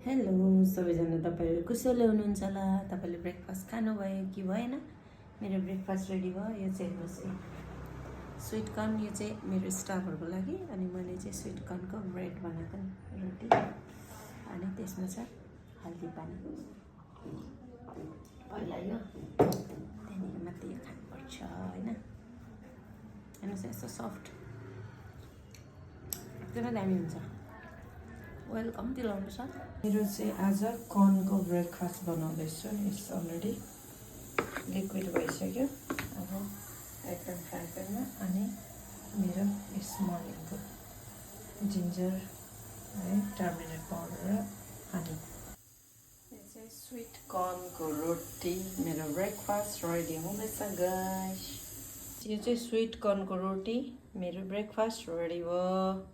Hello सबैजना, तपाईँहरू कुशलै हुनुहुन्छ होला। तपाईँले ब्रेकफास्ट खानुभयो कि भएन? मेरो ब्रेकफास्ट रेडी भयो। यो चाहिँ हेर्नुहोस् है, स्विट कर्न। यो चाहिँ मेरो स्टाफहरूको लागि, अनि मैले चाहिँ स्विट कर्नको ब्रेड बनाएको रोटी, अनि त्यसमा छ हल्दी पानी। पहिला यो त्यहाँदेखि मात्रै यो खानुपर्छ होइन। हेर्नुहोस् यस्तो सफ्ट, एकदमै दामी हुन्छ। वेलकम दिलाउनु छ। मेरो चाहिँ आज कर्नको ब्रेकफास्ट बनाउँदैछु। इट्स अलरेडी लिक्विड भइसक्यो। अब एकदम फ्राई प्यानमा, अनि मेरो यस मर्निङको जिन्जर है, टर्मरिक पाउडर र हनी। यो चाहिँ स्विट कर्नको रोटी, मेरो ब्रेकफास्ट रेडी हुँदैछ गाइस। यो चाहिँ स्विट कर्नको रोटी, मेरो ब्रेकफास्ट रेडी भयो।